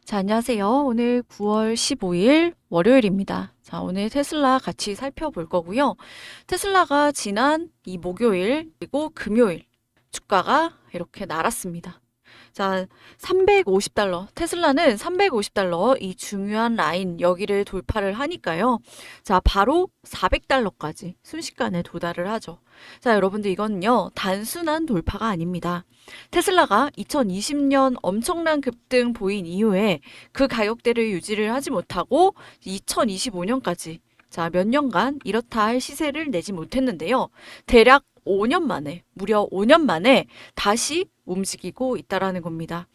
자, 안녕하세요. 오늘 9월 15일 월요일입니다. 자, 오늘 테슬라 같이 살펴볼 거고요. 테슬라가 지난 이 목요일 그리고 금요일 주가가 이렇게 날았습니다. 자, 350달러. 테슬라는 350달러 이 중요한 라인 여기를 돌파를 하니까요. 자, 바로 400달러까지 순식간에 도달을 하죠. 자, 여러분들 이거는요. 단순한 돌파가 아닙니다. 테슬라가 2020년 엄청난 급등 보인 이후에 그 가격대를 유지를 하지 못하고 2025년까지 자, 몇 년간 이렇다 할 시세를 내지 못했는데요. 대략 5년 만에, 무려 5년 만에 다시 움직이고 있다라는 겁니다.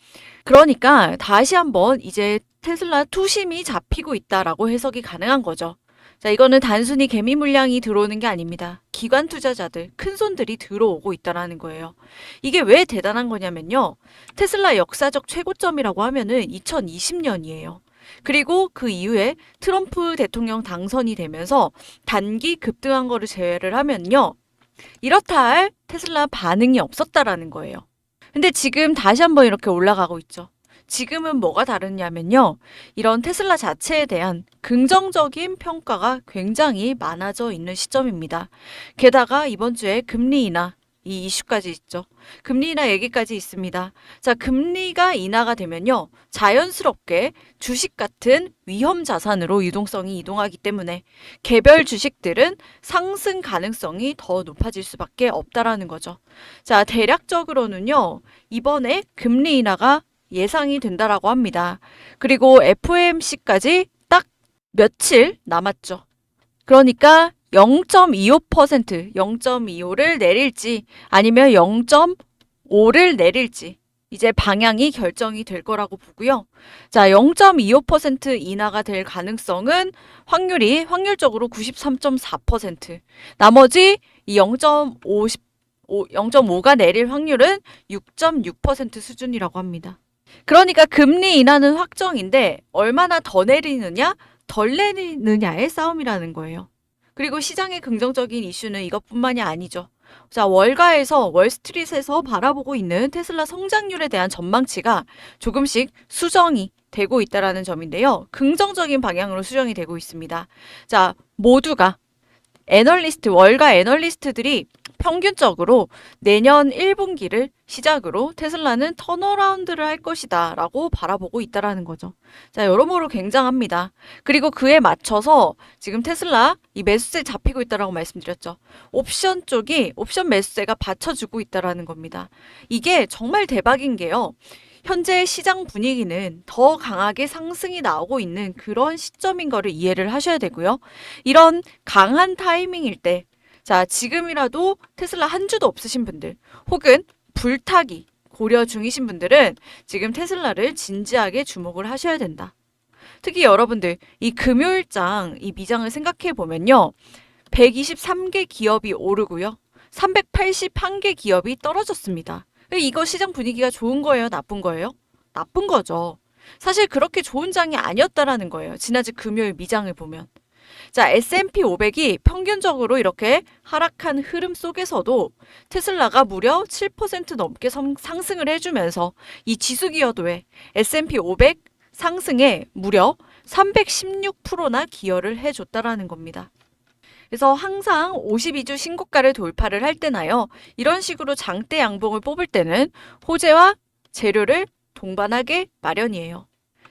그러니까 다시 한번 이제 테슬라 투심이 잡히고 있다라고 해석이 가능한 거죠. 자, 이거는 단순히 개미 물량이 들어오는 게 아닙니다. 기관 투자자들, 큰 손들이 들어오고 있다라는 거예요. 이게 왜 대단한 거냐면요. 테슬라 역사적 최고점이라고 하면은 2020년이에요. 그리고 그 이후에 트럼프 대통령 당선이 되면서 단기 급등한 거를 제외를 하면요. 이렇다 할 테슬라 반응이 없었다라는 거예요. 근데 지금 다시 한번 이렇게 올라가고 있죠. 지금은 뭐가 다르냐면요. 이런 테슬라 자체에 대한 긍정적인 평가가 굉장히 많아져 있는 시점입니다. 게다가 이번 주에 금리 인하 이 이슈까지 있죠. 금리 인하 얘기까지 있습니다. 자, 금리가 인하가 되면요. 자연스럽게 주식 같은 위험 자산으로 유동성이 이동하기 때문에 개별 주식들은 상승 가능성이 더 높아질 수밖에 없다라는 거죠. 자, 대략적으로는요. 이번에 금리 인하가 예상이 된다라고 합니다. 그리고 FOMC까지 딱 며칠 남았죠. 그러니까 0.25%, 0.25를 내릴지 아니면 0.5를 내릴지 이제 방향이 결정이 될 거라고 보고요. 자, 0.25% 인하가 될 가능성은 확률적으로 93.4%. 나머지 이 0.5가 내릴 확률은 6.6% 수준이라고 합니다. 그러니까 금리 인하는 확정인데 얼마나 더 내리느냐, 덜 내리느냐의 싸움이라는 거예요. 그리고 시장의 긍정적인 이슈는 이것뿐만이 아니죠. 자, 월스트릿에서 바라보고 있는 테슬라 성장률에 대한 전망치가 조금씩 수정이 되고 있다라는 점인데요. 긍정적인 방향으로 수정이 되고 있습니다. 자, 모두가 월가 애널리스트들이 평균적으로 내년 1분기를 시작으로 테슬라는 턴어라운드를 할 것이다 라고 바라보고 있다라는 거죠. 자, 여러모로 굉장합니다. 그리고 그에 맞춰서 지금 테슬라 이 매수세 잡히고 있다라고 말씀드렸죠. 옵션 매수세가 받쳐주고 있다라는 겁니다. 이게 정말 대박인 게요. 현재 시장 분위기는 더 강하게 상승이 나오고 있는 그런 시점인 거를 이해를 하셔야 되고요. 이런 강한 타이밍일 때, 자, 지금이라도 테슬라 한 주도 없으신 분들, 혹은 불타기 고려 중이신 분들은 지금 테슬라를 진지하게 주목을 하셔야 된다. 특히 여러분들, 이 금요일장 이 미장을 생각해 보면요. 123개 기업이 오르고요. 381개 기업이 떨어졌습니다. 이거 시장 분위기가 좋은 거예요? 나쁜 거예요? 나쁜 거죠. 사실 그렇게 좋은 장이 아니었다라는 거예요. 지난주 금요일 미장을 보면. 자, S&P 500이 평균적으로 이렇게 하락한 흐름 속에서도 테슬라가 무려 7% 넘게 상승을 해주면서 이 지수기여도에 S&P 500 상승에 무려 316%나 기여를 해줬다라는 겁니다. 그래서 항상 52주 신고가를 돌파를 할 때나요. 이런 식으로 장대 양봉을 뽑을 때는 호재와 재료를 동반하게 마련이에요.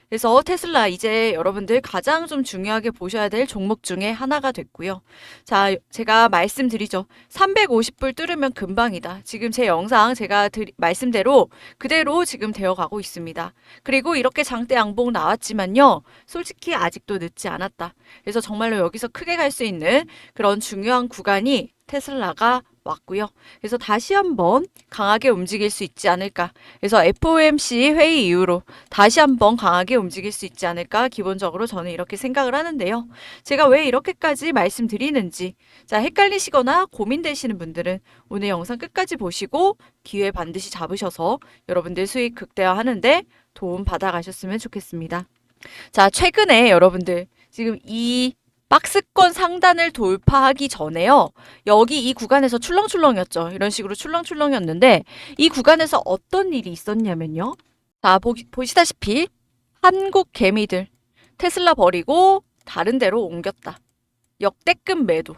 그래서 테슬라 이제 여러분들 가장 좀 중요하게 보셔야 될 종목 중에 하나가 됐고요. 자, 제가 말씀드리죠. 350불 뚫으면 금방이다. 지금 제 영상 제가 말씀대로 그대로 지금 되어가고 있습니다. 그리고 이렇게 장대 양봉 나왔지만요. 솔직히 아직도 늦지 않았다. 그래서 정말로 여기서 크게 갈 수 있는 그런 중요한 구간이 테슬라가 왔고요. 그래서 다시 한번 강하게 움직일 수 있지 않을까. 그래서 FOMC 회의 이후로 다시 한번 강하게 움직일 수 있지 않을까. 기본적으로 저는 이렇게 생각을 하는데요. 제가 왜 이렇게까지 말씀드리는지 자, 헷갈리시거나 고민되시는 분들은 오늘 영상 끝까지 보시고 기회 반드시 잡으셔서 여러분들 수익 극대화하는데 도움 받아가셨으면 좋겠습니다. 자, 최근에 여러분들 지금 이 박스권 상단을 돌파하기 전에요. 여기 이 구간에서 출렁출렁이었죠. 이런 식으로 출렁출렁이었는데 이 구간에서 어떤 일이 있었냐면요. 자, 보시다시피 한국 개미들 테슬라 버리고 다른 데로 옮겼다. 역대급 매도.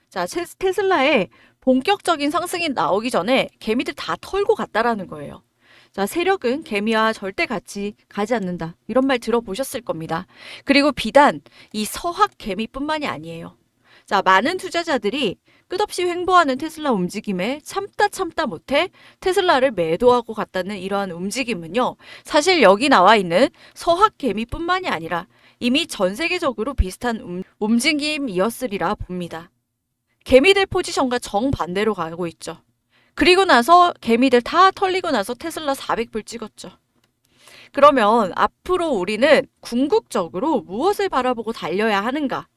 자, 테슬라의 본격적인 상승이 나오기 전에 개미들 다 털고 갔다라는 거예요. 자, 세력은 개미와 절대 같이 가지 않는다. 이런 말 들어보셨을 겁니다. 그리고 비단 이 서학 개미뿐만이 아니에요. 자, 많은 투자자들이 끝없이 횡보하는 테슬라 움직임에 참다 못해 테슬라를 매도하고 갔다는 이러한 움직임은요. 사실 여기 나와 있는 서학 개미뿐만이 아니라 이미 전 세계적으로 비슷한 움직임이었으리라 봅니다. 개미들 포지션과 정반대로 가고 있죠. 그리고 나서 개미들 다 털리고 나서 테슬라 400불 찍었죠. 그러면 앞으로 우리는 궁극적으로 무엇을 바라보고 달려야 하는가?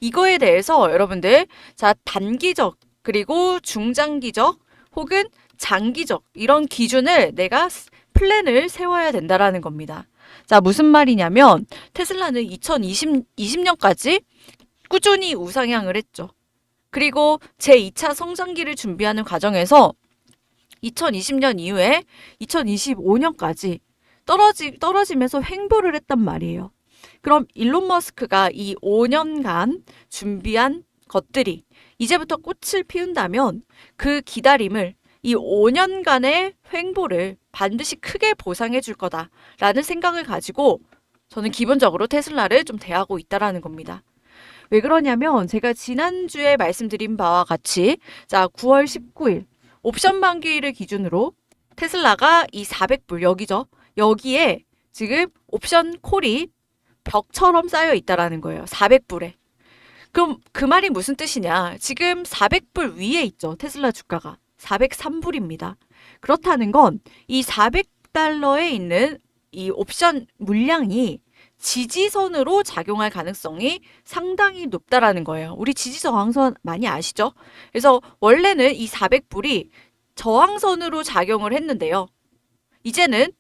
이거에 대해서 여러분들 자 단기적 그리고 중장기적 혹은 장기적 이런 기준을 내가 플랜을 세워야 된다라는 겁니다. 자, 무슨 말이냐면 테슬라는 2020년까지 꾸준히 우상향을 했죠. 그리고 제2차 성장기를 준비하는 과정에서 2020년 이후에 2025년까지 떨어지면서 횡보를 했단 말이에요. 그럼 일론 머스크가 이 5년간 준비한 것들이 이제부터 꽃을 피운다면 그 기다림을 이 5년간의 횡보를 반드시 크게 보상해 줄 거다라는 생각을 가지고 저는 기본적으로 테슬라를 좀 대하고 있다라는 겁니다. 왜 그러냐면 제가 지난주에 말씀드린 바와 같이 자 9월 19일 옵션 만기일을 기준으로 테슬라가 이 400불 여기죠. 여기에 지금 옵션 콜이 벽처럼 쌓여 있다라는 거예요. 400불에. 그럼 그 말이 무슨 뜻이냐? 지금 400불 위에 있죠. 테슬라 주가가. 403불입니다. 그렇다는 건 이 400달러에 있는 이 옵션 물량이 지지선으로 작용할 가능성이 상당히 높다라는 거예요. 우리 지지 저항선 많이 아시죠? 그래서 원래는 이 400불이 저항선으로 작용을 했는데요. 이제는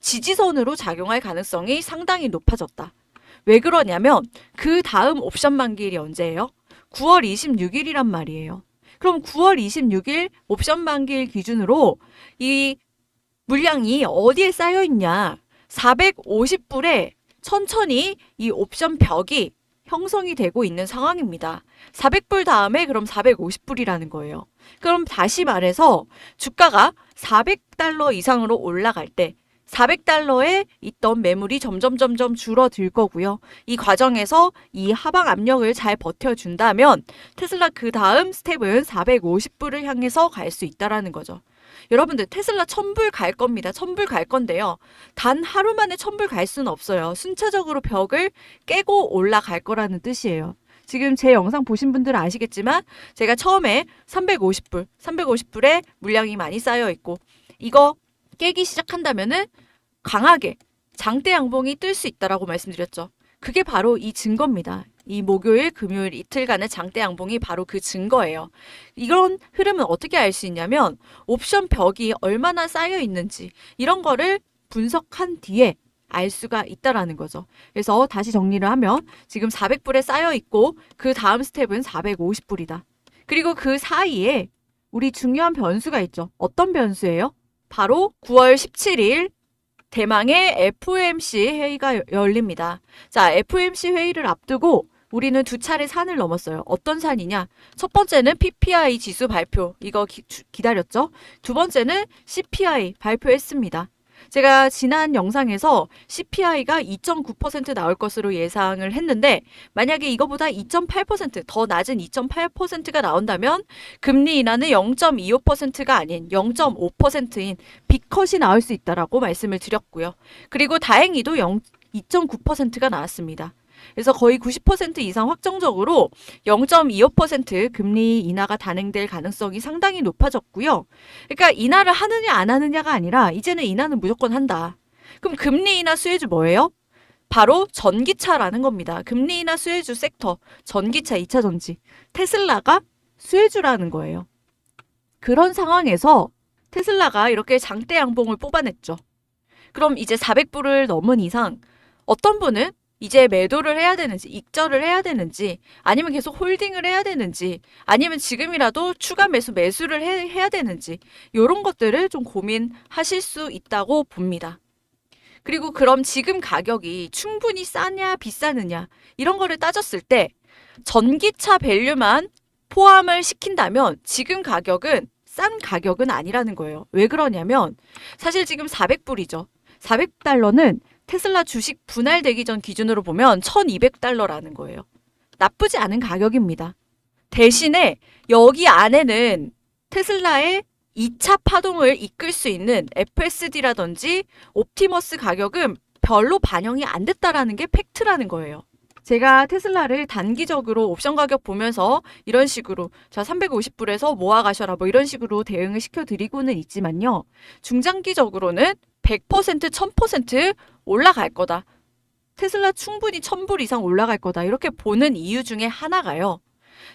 지지선으로 작용할 가능성이 상당히 높아졌다. 왜 그러냐면 그 다음 옵션 만기일이 언제예요? 9월 26일이란 말이에요. 그럼 9월 26일 옵션 만기일 기준으로 이 물량이 어디에 쌓여 있냐? 450불에 천천히 이 옵션 벽이 형성이 되고 있는 상황입니다. 400불 다음에 그럼 450불이라는 거예요. 그럼 다시 말해서 주가가 400달러 이상으로 올라갈 때 400달러에 있던 매물이 점점 줄어들 거고요. 이 과정에서 이 하방 압력을 잘 버텨준다면 테슬라 그 다음 스텝은 450불을 향해서 갈 수 있다라는 거죠. 여러분들 테슬라 1000불 갈 겁니다. 1000불 갈 건데요. 단 하루 만에 1000불 갈 수는 없어요. 순차적으로 벽을 깨고 올라갈 거라는 뜻이에요. 지금 제 영상 보신 분들은 아시겠지만 제가 처음에 350불에 물량이 많이 쌓여 있고 이거 깨기 시작한다면은 강하게 장대 양봉이 뜰 수 있다라고 말씀드렸죠. 그게 바로 이 증거입니다. 이 목요일, 금요일 이틀간의 장대 양봉이 바로 그 증거예요. 이런 흐름은 어떻게 알 수 있냐면 옵션 벽이 얼마나 쌓여 있는지 이런 거를 분석한 뒤에 알 수가 있다라는 거죠. 그래서 다시 정리를 하면 지금 400불에 쌓여 있고 그 다음 스텝은 450불이다. 그리고 그 사이에 우리 중요한 변수가 있죠. 어떤 변수예요? 바로 9월 17일 대망의 FOMC 회의가 열립니다. 자, FOMC 회의를 앞두고 우리는 두 차례 산을 넘었어요. 어떤 산이냐? 첫 번째는 PPI 지수 발표. 이거 기다렸죠? 두 번째는 CPI 발표했습니다. 제가 지난 영상에서 CPI가 2.9% 나올 것으로 예상을 했는데 만약에 이거보다 2.8% 더 낮은 2.8%가 나온다면 금리 인하는 0.25%가 아닌 0.5%인 B컷이 나올 수 있다라고 말씀을 드렸고요. 그리고 다행히도 2.9%가 나왔습니다. 그래서 거의 90% 이상 확정적으로 0.25% 금리 인하가 단행될 가능성이 상당히 높아졌고요. 그러니까 인하를 하느냐 안 하느냐가 아니라 이제는 인하는 무조건 한다. 그럼 금리 인하 수혜주 뭐예요? 바로 전기차라는 겁니다. 금리 인하 수혜주 섹터, 전기차, 2차 전지. 테슬라가 수혜주라는 거예요. 그런 상황에서 테슬라가 이렇게 장대 양봉을 뽑아냈죠. 그럼 이제 400불을 넘은 이상 어떤 분은 이제 매도를 해야 되는지, 익절을 해야 되는지, 아니면 계속 홀딩을 해야 되는지, 아니면 지금이라도 추가 매수를 해야 되는지, 이런 것들을 좀 고민하실 수 있다고 봅니다. 그리고 그럼 지금 가격이 충분히 싸냐 비싸느냐 이런 거를 따졌을 때 전기차 밸류만 포함을 시킨다면 지금 가격은 싼 가격은 아니라는 거예요. 왜 그러냐면 사실 지금 400불이죠. 400달러는 테슬라 주식 분할되기 전 기준으로 보면 1200달러라는 거예요. 나쁘지 않은 가격입니다. 대신에 여기 안에는 테슬라의 2차 파동을 이끌 수 있는 FSD라든지 옵티머스 가격은 별로 반영이 안 됐다라는 게 팩트라는 거예요. 제가 테슬라를 단기적으로 옵션 가격 보면서 이런 식으로 자 350불에서 모아 가셔라 뭐 이런 식으로 대응을 시켜드리고는 있지만요. 중장기적으로는 100% 1000% 올라갈 거다. 테슬라 충분히 1000불 이상 올라갈 거다. 이렇게 보는 이유 중에 하나가요.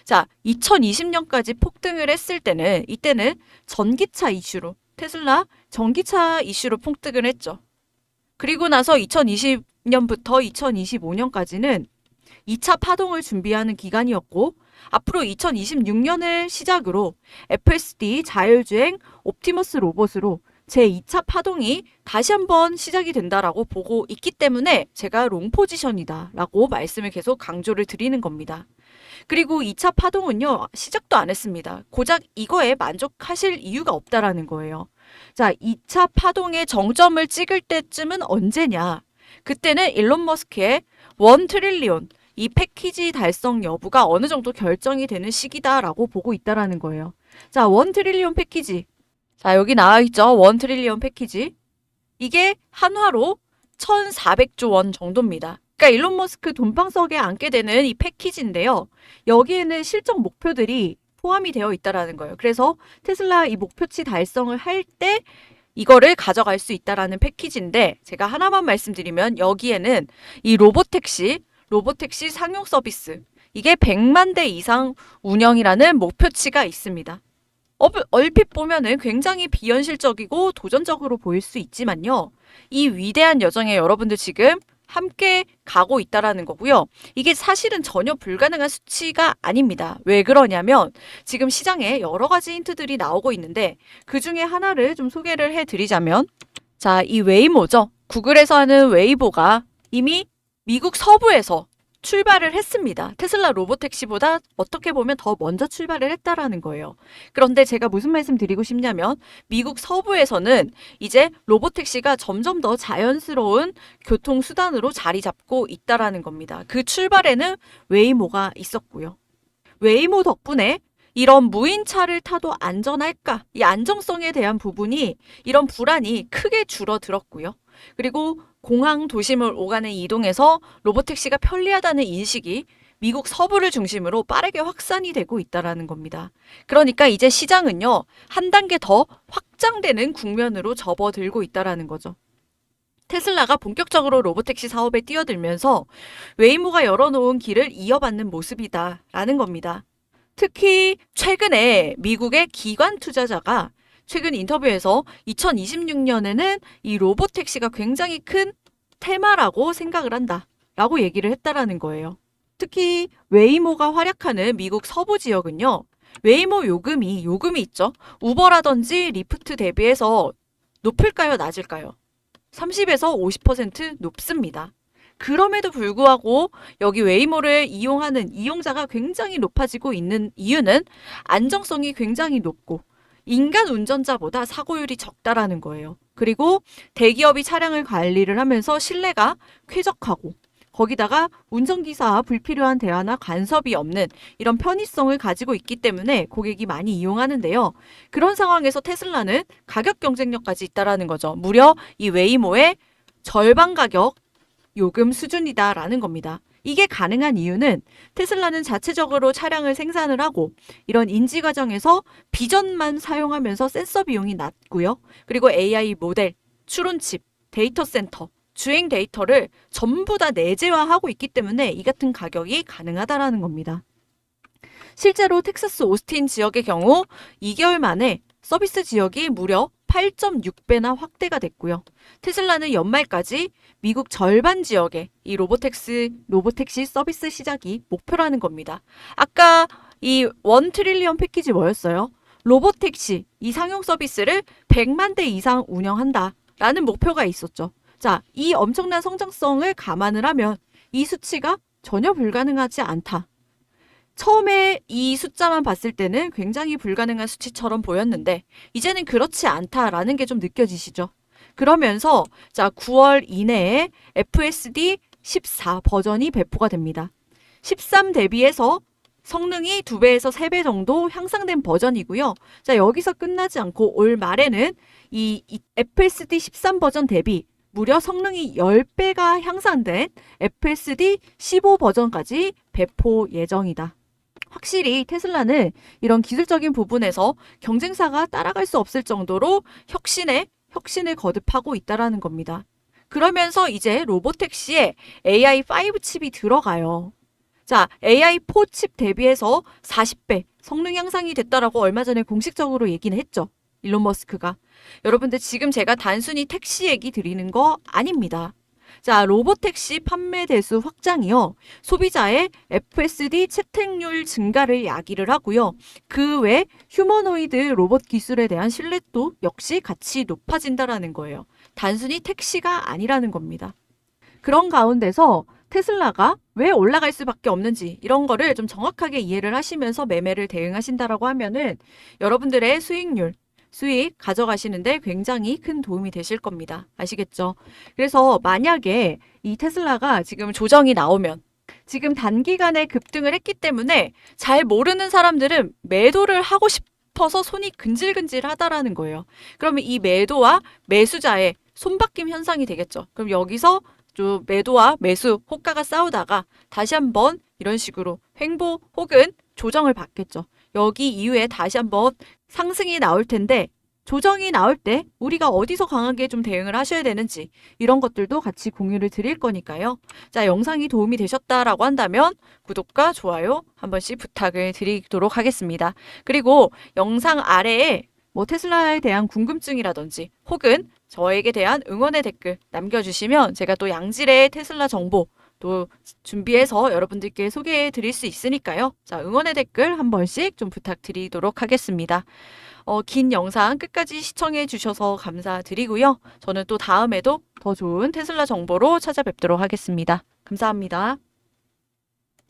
자, 2020년까지 폭등을 했을 때는 이때는 전기차 이슈로 테슬라 전기차 이슈로 폭등을 했죠. 그리고 나서 2020년부터 2025년까지는 2차 파동을 준비하는 기간이었고 앞으로 2026년을 시작으로 FSD 자율주행 옵티머스 로봇으로 제2차 파동이 다시 한번 시작이 된다라고 보고 있기 때문에 제가 롱 포지션이다라고 말씀을 계속 강조를 드리는 겁니다. 그리고 2차 파동은요, 시작도 안 했습니다. 고작 이거에 만족하실 이유가 없다라는 거예요. 자, 2차 파동의 정점을 찍을 때쯤은 언제냐? 그때는 일론 머스크의 1 트릴리온 이 패키지 달성 여부가 어느 정도 결정이 되는 시기다라고 보고 있다라는 거예요. 자, 1 트릴리온 패키지. 자, 여기 나와 있죠. 1 트릴리온 패키지. 이게 한화로 1,400조 원 정도입니다. 그러니까 일론 머스크 돈방석에 앉게 되는 이 패키지인데요. 여기에는 실적 목표들이 포함이 되어 있다라는 거예요. 그래서 테슬라 이 목표치 달성을 할 때 이거를 가져갈 수 있다라는 패키지인데 제가 하나만 말씀드리면 여기에는 이 로보택시 상용 서비스 이게 100만 대 이상 운영이라는 목표치가 있습니다. 얼핏 보면은 굉장히 비현실적이고 도전적으로 보일 수 있지만요. 이 위대한 여정에 여러분들 지금 함께 가고 있다라는 거고요. 이게 사실은 전혀 불가능한 수치가 아닙니다. 왜 그러냐면 지금 시장에 여러 가지 힌트들이 나오고 있는데 그 중에 하나를 좀 소개를 해드리자면 자, 이 웨이모죠. 구글에서 하는 웨이보가 이미 미국 서부에서 출발을 했습니다. 테슬라 로보택시보다 어떻게 보면 더 먼저 출발을 했다라는 거예요. 그런데 제가 무슨 말씀 드리고 싶냐면 미국 서부에서는 이제 로보택시가 점점 더 자연스러운 교통수단으로 자리 잡고 있다라는 겁니다. 그 출발에는 웨이모가 있었고요. 웨이모 덕분에 이런 무인차를 타도 안전할까? 이 안정성에 대한 부분이 이런 불안이 크게 줄어들었고요. 그리고 공항 도심을 오가는 이동에서 로보택시가 편리하다는 인식이 미국 서부를 중심으로 빠르게 확산이 되고 있다는 겁니다. 그러니까 이제 시장은요, 한 단계 더 확장되는 국면으로 접어들고 있다는 거죠. 테슬라가 본격적으로 로보택시 사업에 뛰어들면서 웨이모가 열어놓은 길을 이어받는 모습이다라는 겁니다. 특히 최근에 미국의 기관 투자자가 최근 인터뷰에서 2026년에는 이 로보택시가 굉장히 큰 테마라고 생각을 한다라고 얘기를 했다라는 거예요. 특히 웨이모가 활약하는 미국 서부 지역은요. 웨이모 요금이 있죠. 우버라든지 리프트 대비해서 높을까요? 낮을까요? 30에서 50% 높습니다. 그럼에도 불구하고 여기 웨이모를 이용하는 이용자가 굉장히 높아지고 있는 이유는 안정성이 굉장히 높고 인간 운전자보다 사고율이 적다라는 거예요. 그리고 대기업이 차량을 관리를 하면서 신뢰가 쾌적하고 거기다가 운전기사와 불필요한 대화나 간섭이 없는 이런 편의성을 가지고 있기 때문에 고객이 많이 이용하는데요. 그런 상황에서 테슬라는 가격 경쟁력까지 있다라는 거죠. 무려 이 웨이모의 절반 가격 요금 수준이다라는 겁니다. 이게 가능한 이유는 테슬라는 자체적으로 차량을 생산을 하고 이런 인지 과정에서 비전만 사용하면서 센서 비용이 낮고요. 그리고 AI 모델, 추론칩, 데이터 센터, 주행 데이터를 전부 다 내재화하고 있기 때문에 이 같은 가격이 가능하다라는 겁니다. 실제로 텍사스 오스틴 지역의 경우 2개월 만에 서비스 지역이 무려 8.6배나 확대가 됐고요. 테슬라는 연말까지 미국 절반 지역에 이 로보택시 서비스 시작이 목표라는 겁니다. 아까 이 1 트릴리언 패키지 뭐였어요? 로보택시 이 상용 서비스를 100만 대 이상 운영한다라는 목표가 있었죠. 자, 이 엄청난 성장성을 감안을 하면 이 수치가 전혀 불가능하지 않다. 처음에 이 숫자만 봤을 때는 굉장히 불가능한 수치처럼 보였는데 이제는 그렇지 않다라는 게 좀 느껴지시죠? 그러면서 자, 9월 이내에 FSD 14 버전이 배포가 됩니다. 13 대비해서 성능이 2배에서 3배 정도 향상된 버전이고요. 자, 여기서 끝나지 않고 올 말에는 이 FSD 13 버전 대비 무려 성능이 10배가 향상된 FSD 15 버전까지 배포 예정이다. 확실히 테슬라는 이런 기술적인 부분에서 경쟁사가 따라갈 수 없을 정도로 혁신을 거듭하고 있다라는 겁니다. 그러면서 이제 로보택시에 AI5 칩이 들어가요. 자, AI4 칩 대비해서 40배 성능 향상이 됐다라고 얼마 전에 공식적으로 얘기는 했죠. 일론 머스크가. 여러분들 지금 제가 단순히 택시 얘기 드리는 거 아닙니다. 자, 로보택시 판매 대수 확장이요. 소비자의 FSD 채택률 증가를 야기를 하고요. 그 외 휴머노이드 로봇 기술에 대한 신뢰도 역시 같이 높아진다라는 거예요. 단순히 택시가 아니라는 겁니다. 그런 가운데서 테슬라가 왜 올라갈 수밖에 없는지 이런 거를 좀 정확하게 이해를 하시면서 매매를 대응하신다라고 하면은 여러분들의 수익 가져가시는데 굉장히 큰 도움이 되실 겁니다. 아시겠죠? 그래서 만약에 이 테슬라가 지금 조정이 나오면 지금 단기간에 급등을 했기 때문에 잘 모르는 사람들은 매도를 하고 싶어서 손이 근질근질하다라는 거예요. 그러면 이 매도와 매수자의 손바뀜 현상이 되겠죠. 그럼 여기서 좀 매도와 매수 호가가 싸우다가 다시 한번 이런 식으로 횡보 혹은 조정을 받겠죠. 여기 이후에 다시 한번 상승이 나올 텐데 조정이 나올 때 우리가 어디서 강하게 좀 대응을 하셔야 되는지 이런 것들도 같이 공유를 드릴 거니까요. 자, 영상이 도움이 되셨다라고 한다면 구독과 좋아요 한 번씩 부탁을 드리도록 하겠습니다. 그리고 영상 아래에 뭐 테슬라에 대한 궁금증이라든지 혹은 저에게 대한 응원의 댓글 남겨주시면 제가 또 양질의 테슬라 정보 또 준비해서 여러분들께 소개해 드릴 수 있으니까요. 자, 응원의 댓글 한 번씩 좀 부탁드리도록 하겠습니다. 긴 영상 끝까지 시청해 주셔서 감사드리고요. 저는 또 다음에도 더 좋은 테슬라 정보로 찾아뵙도록 하겠습니다. 감사합니다.